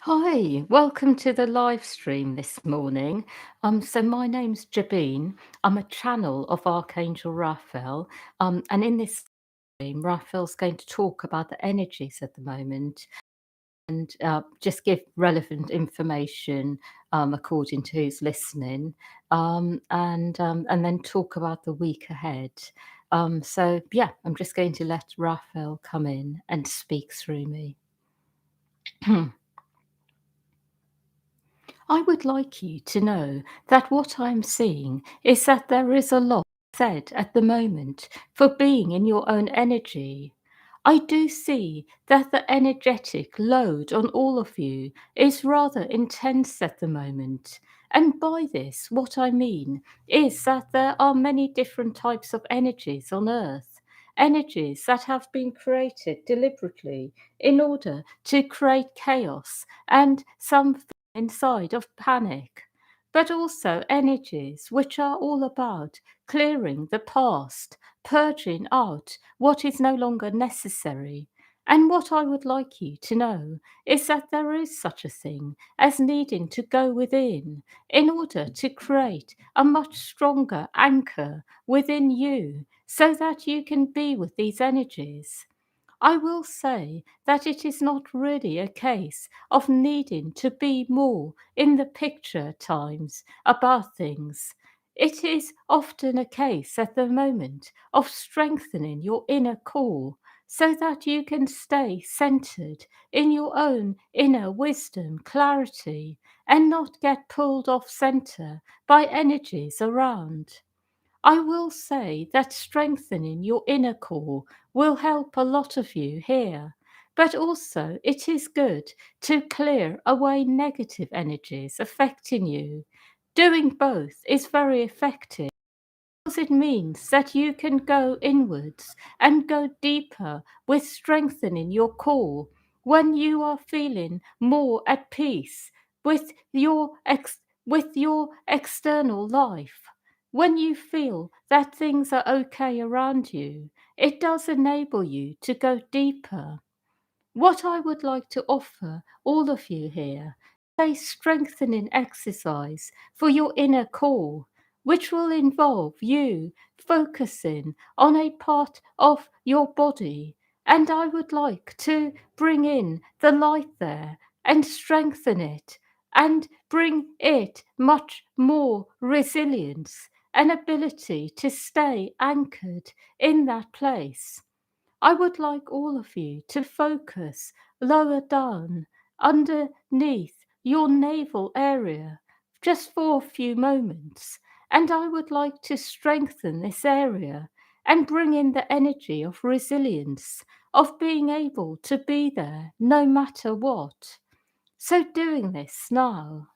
Hi, welcome to the live stream this morning. So my name's Jabeen. I'm a channel of Archangel Raphael. And in this stream, Raphael's going to talk about the energies at the moment and just give relevant information according to who's listening, and then talk about the week ahead. So yeah, I'm just going to let Raphael come in and speak through me. I would like you to know that what I'm seeing is that there is a lot said at the moment for being in your own energy. I do see that the energetic load on all of you is rather intense at the moment. And by this, what I mean is that there are many different types of energies on Earth. Energies that have been created deliberately in order to create chaos and some inside of panic, but also energies which are all about clearing the past, purging out what is no longer necessary. And what I would like you to know is that there is such a thing as needing to go within in order to create a much stronger anchor within you so that you can be with these energies. I will say that it is not really a case of needing to be more in the picture at times about things. It is often a case at the moment of strengthening your inner core so that you can stay centered in your own inner wisdom, clarity, and not get pulled off center by energies around. I will say that strengthening your inner core will help a lot of you here, but also it is good to clear away negative energies affecting you. Doing both is very effective because it means that you can go inwards and go deeper with strengthening your core when you are feeling more at peace with your external life. When you feel that things are okay around you, it does enable you to go deeper. What I would like to offer all of you here is a strengthening exercise for your inner core, which will involve you focusing on a part of your body. And I would like to bring in the light there and strengthen it and bring it much more resilience and ability to stay anchored in that place. I would like all of you to focus lower down underneath your navel area just for a few moments. And I would like to strengthen this area and bring in the energy of resilience, of being able to be there no matter what. So, doing this now.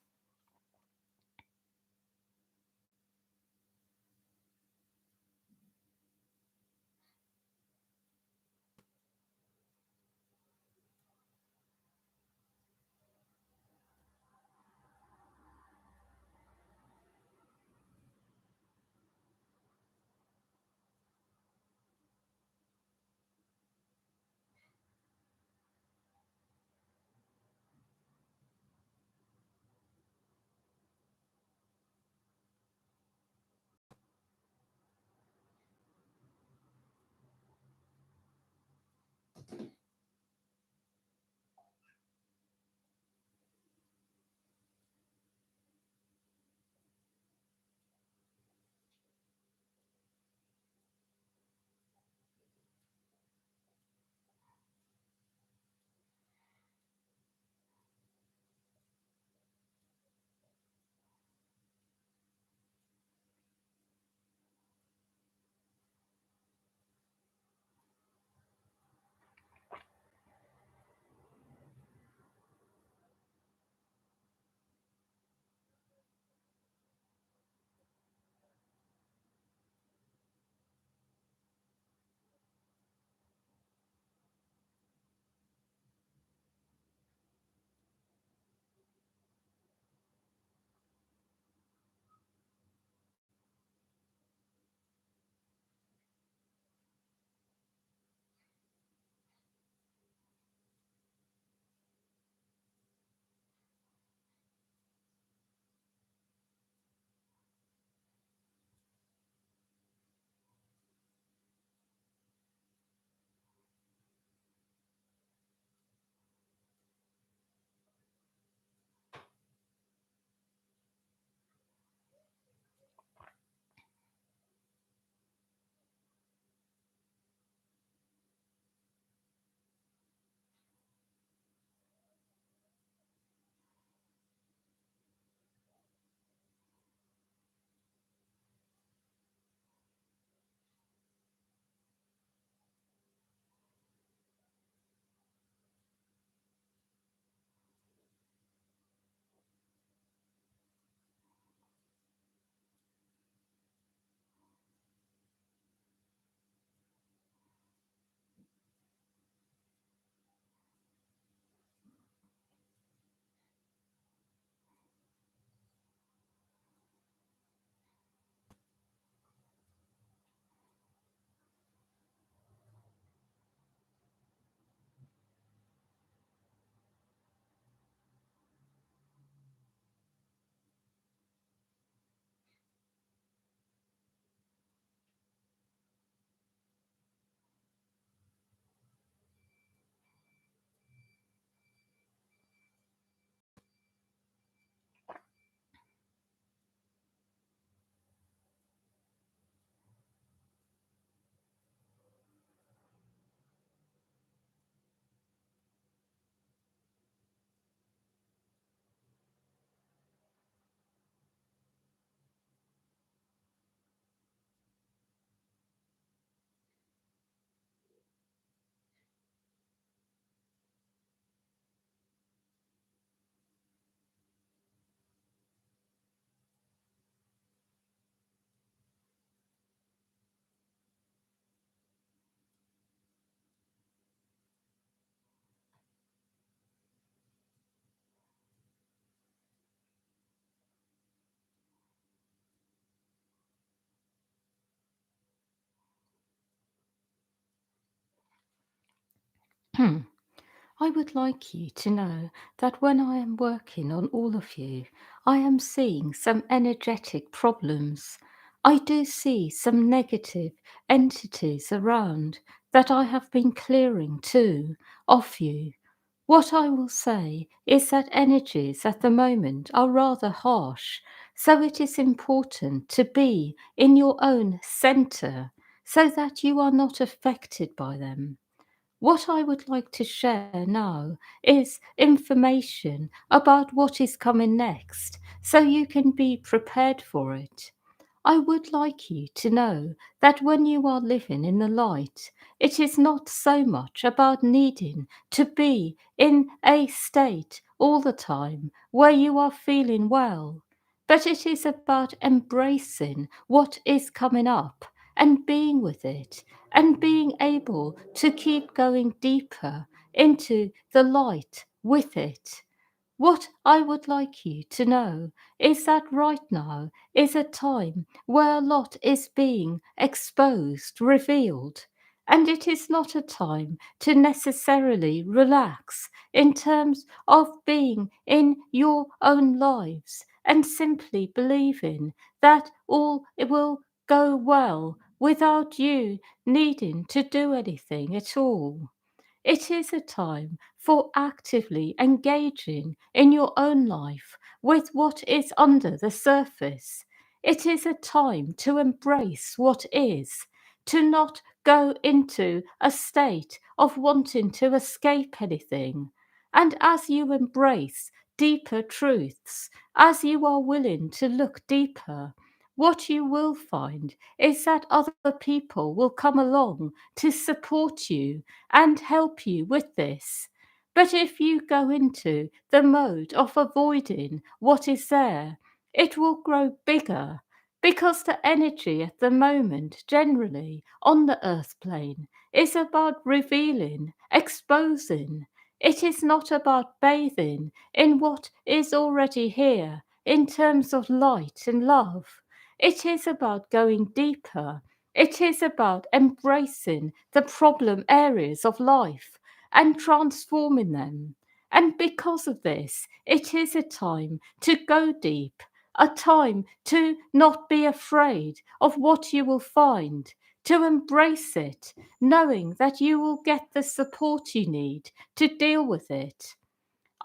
I would like you to know that when I am working on all of you, I am seeing some energetic problems. I do see some negative entities around that I have been clearing too of you. What I will say is that energies at the moment are rather harsh, so it is important to be in your own center so that you are not affected by them. What I would like to share now is information about what is coming next so you can be prepared for it. I would like you to know that when you are living in the light, it is not so much about needing to be in a state all the time where you are feeling well, but it is about embracing what is coming up and being with it and being able to keep going deeper into the light with it. What I would like you to know is that right now is a time where a lot is being exposed, revealed, and it is not a time to necessarily relax in terms of being in your own lives and simply believing that all it will go well without you needing to do anything at all. It is a time for actively engaging in your own life with what is under the surface. It is a time to embrace what is, to not go into a state of wanting to escape anything. And as you embrace deeper truths, as you are willing to look deeper, what you will find is that other people will come along to support you and help you with this. But if you go into the mode of avoiding what is there, it will grow bigger because the energy at the moment, generally on the earth plane, is about revealing, exposing. It is not about bathing in what is already here in terms of light and love. It is about going deeper. It is about embracing the problem areas of life and transforming them. And because of this, it is a time to go deep, a time to not be afraid of what you will find, to embrace it, knowing that you will get the support you need to deal with it.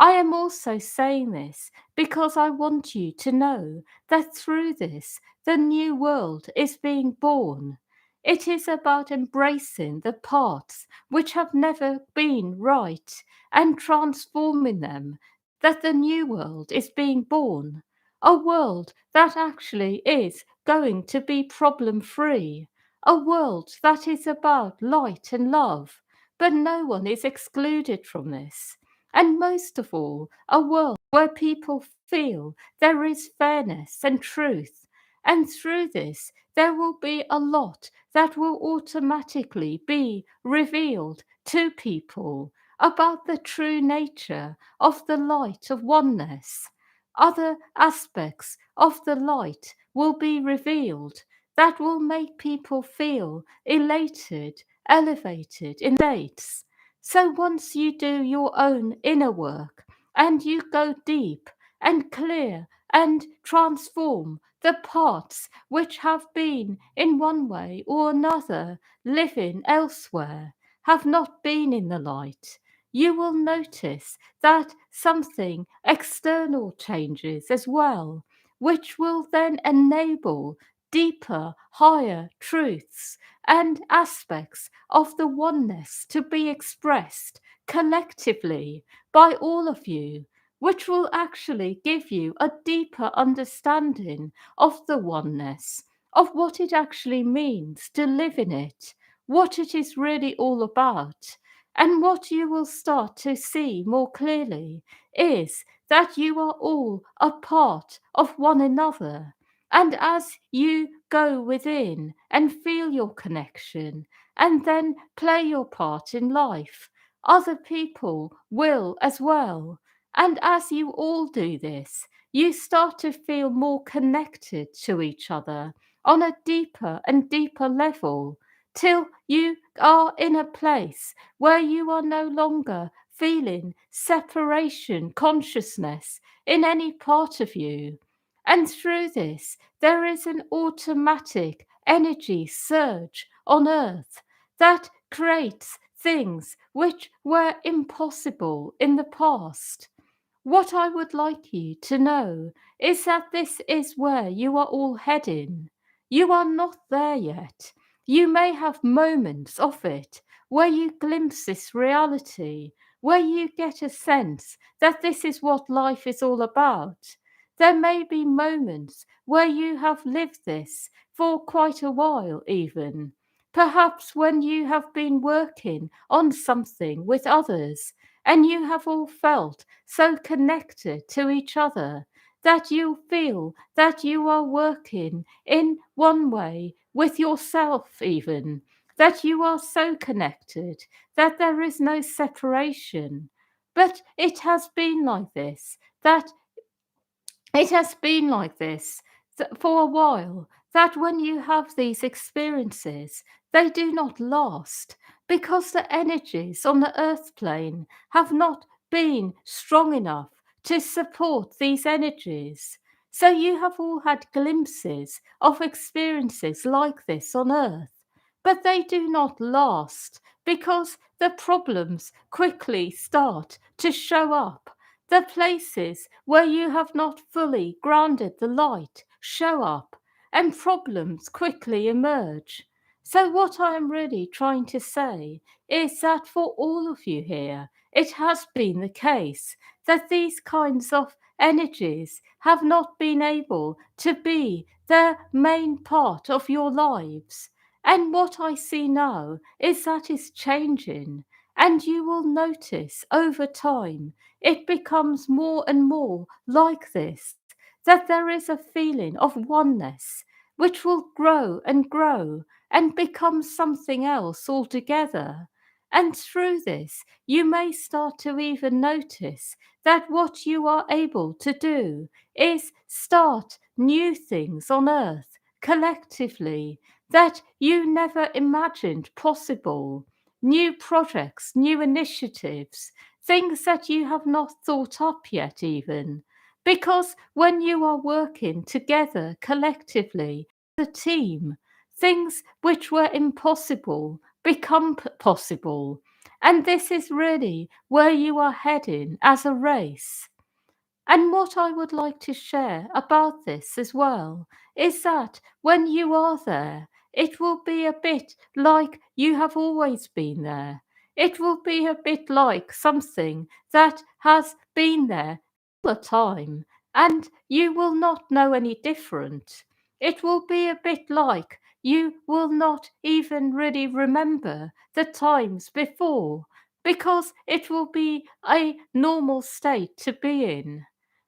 I am also saying this because I want you to know that through this, the new world is being born. It is about embracing the parts which have never been right and transforming them, that the new world is being born. A world that actually is going to be problem free. A world that is about light and love. But no one is excluded from this, and most of all, a world where people feel there is fairness and truth. And through this, there will be a lot that will automatically be revealed to people about the true nature of the light of oneness. Other aspects of the light will be revealed that will make people feel elated, elevated in states. So once you do your own inner work and you go deep and clear and transform the parts which have been in one way or another living elsewhere, have not been in the light, you will notice that something external changes as well, which will then enable deeper, higher truths and aspects of the oneness to be expressed collectively by all of you, which will actually give you a deeper understanding of the oneness, of what it actually means to live in it, what it is really all about. And what you will start to see more clearly is that you are all a part of one another. And as you go within and feel your connection and then play your part in life, other people will as well. And as you all do this, you start to feel more connected to each other on a deeper and deeper level till you are in a place where you are no longer feeling separation consciousness in any part of you. And through this, there is an automatic energy surge on earth that creates things which were impossible in the past. What I would like you to know is that this is where you are all heading. You are not there yet. You may have moments of it where you glimpse this reality, where you get a sense that this is what life is all about. There may be moments where you have lived this for quite a while, even. Perhaps when you have been working on something with others and you have all felt so connected to each other that you feel that you are working in one way with yourself, even that you are so connected that there is no separation. But it has been like this, that it has been like this for a while, that when you have these experiences, they do not last because the energies on the earth plane have not been strong enough to support these energies. So you have all had glimpses of experiences like this on earth, but they do not last because the problems quickly start to show up. The places where you have not fully grounded the light show up, and problems quickly emerge. So, what I am really trying to say is that for all of you here, it has been the case that these kinds of energies have not been able to be the main part of your lives. And what I see now is that is changing, and you will notice over time it becomes more and more like this, that there is a feeling of oneness which will grow and become something else altogether. And through this, you may start to even notice that what you are able to do is start new things on earth collectively that you never imagined possible. New projects, new initiatives, things that you have not thought up yet, even. Because when you are working together collectively, as a team, things which were impossible become possible. And this is really where you are heading as a race. And what I would like to share about this as well is that when you are there, it will be a bit like you have always been there. It will be a bit like something that has been there all the time, and you will not know any different. It will be a bit like you will not even really remember the times before, because it will be a normal state to be in.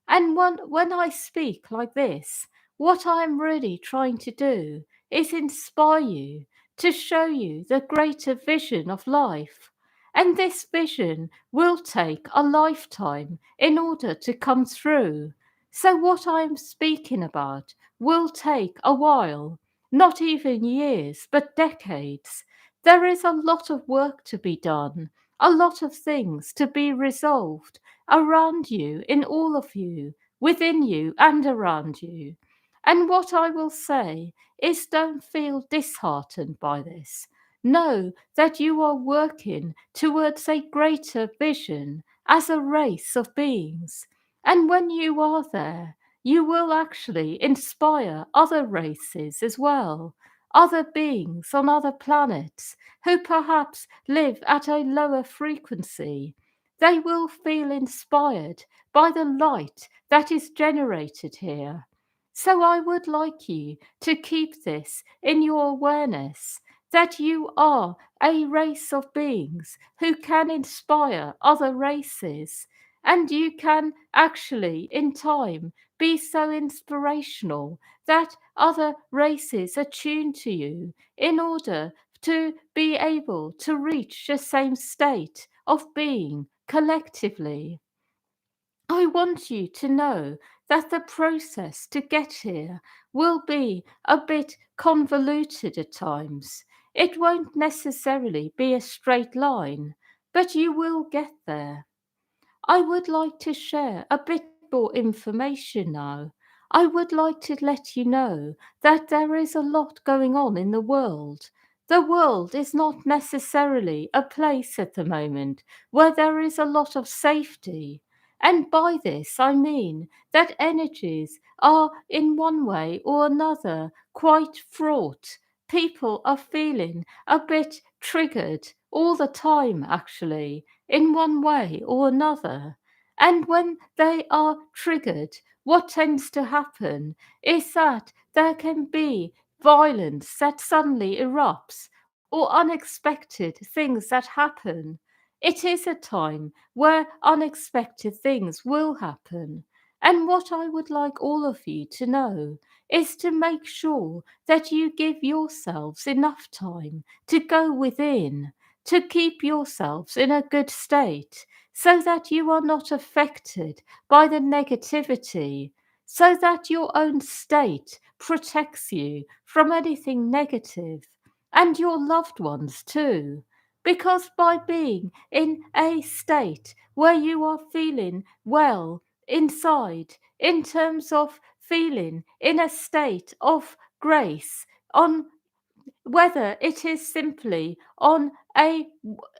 And when I speak like this, what I'm really trying to do is inspire you, to show you the greater vision of life. And this vision will take a lifetime in order to come through. So, what I'm speaking about will take a while, not even years, but decades. There is a lot of work to be done, a lot of things to be resolved around you, in all of you, within you, and around you. And what I will say is don't feel disheartened by this. Know that you are working towards a greater vision as a race of beings. And when you are there, you will actually inspire other races as well, other beings on other planets who perhaps live at a lower frequency. They will feel inspired by the light that is generated here. So I would like you to keep this in your awareness, that you are a race of beings who can inspire other races, and you can actually, in time, be so inspirational that other races attune to you in order to be able to reach the same state of being collectively. I want you to know that the process to get here will be a bit convoluted at times. It won't necessarily be a straight line, but you will get there. I would like to share a bit more information now. I would like to let you know that there is a lot going on in the world. The world is not necessarily a place at the moment where there is a lot of safety. And by this I mean that energies are in one way or another quite fraught. People are feeling a bit triggered all the time, actually, in one way or another. And when they are triggered, what tends to happen is that there can be violence that suddenly erupts or unexpected things that happen. It is a time where unexpected things will happen. And what I would like all of you to know is to make sure that you give yourselves enough time to go within, to keep yourselves in a good state, so that you are not affected by the negativity, so that your own state protects you from anything negative, and your loved ones too. Because by being in a state where you are feeling well inside, in terms of feeling in a state of grace, on whether it is simply on a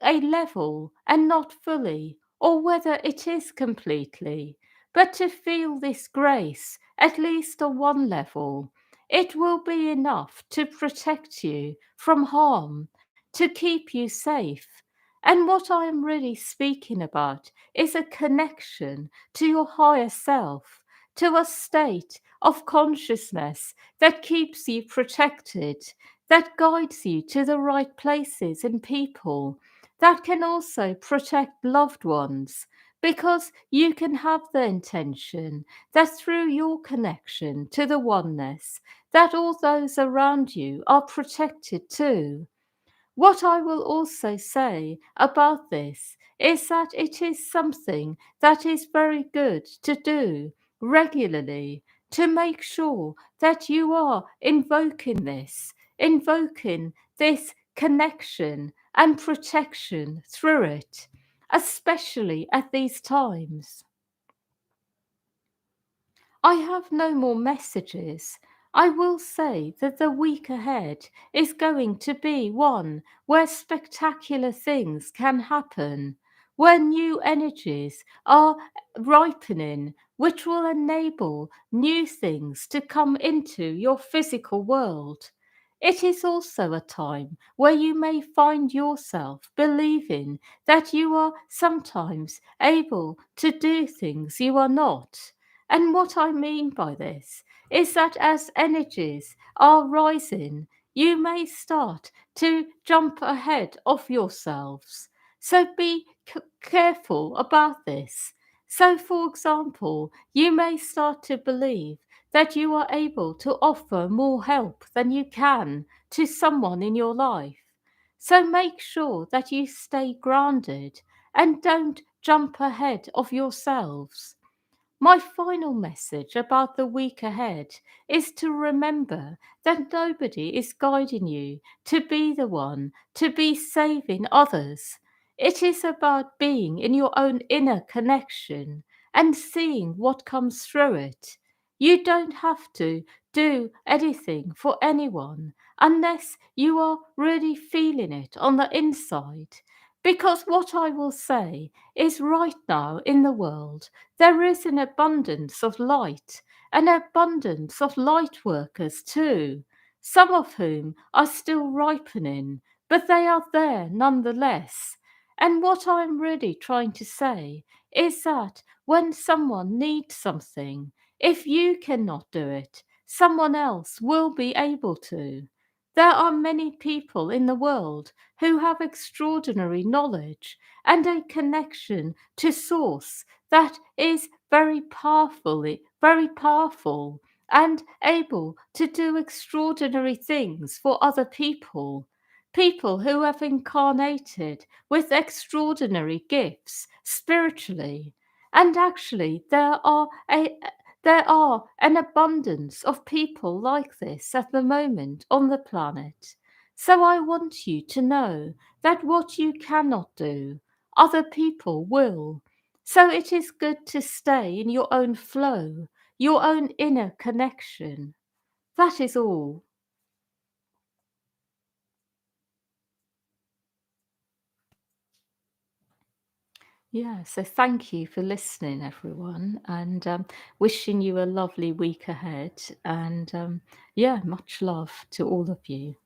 level and not fully, or whether it is completely, but to feel this grace at least on one level, it will be enough to protect you from harm, to keep you safe. And what I am really speaking about is a connection to your higher self, to a state of consciousness that keeps you protected, that guides you to the right places and people, that can also protect loved ones, because you can have the intention that through your connection to the oneness, that all those around you are protected too. What I will also say about this is that it is something that is very good to do regularly, to make sure that you are invoking this connection and protection through it, especially at these times. I have no more messages. I will say that the week ahead is going to be one where spectacular things can happen, where new energies are ripening, which will enable new things to come into your physical world. It is also a time where you may find yourself believing that you are sometimes able to do things you are not. And what I mean by this is that as energies are rising, you may start to jump ahead of yourselves. So be careful about this. So, for example, you may start to believe that you are able to offer more help than you can to someone in your life. So make sure that you stay grounded and don't jump ahead of yourselves. My final message about the week ahead is to remember that nobody is guiding you to be the one to be saving others. It is about being in your own inner connection and seeing what comes through it. You don't have to do anything for anyone unless you are really feeling it on the inside. Because what I will say is right now in the world, there is an abundance of light, an abundance of light workers too, some of whom are still ripening, but they are there nonetheless. And what I'm really trying to say is that when someone needs something, if you cannot do it, someone else will be able to. There are many people in the world who have extraordinary knowledge and a connection to source that is very powerful and able to do extraordinary things for other people. People who have incarnated with extraordinary gifts spiritually. And actually, there are an abundance of people like this at the moment on the planet. So I want you to know that what you cannot do, other people will. So it is good to stay in your own flow, your own inner connection. That is all. Yeah, so thank you for listening, everyone, and wishing you a lovely week ahead. And yeah, much love to all of you.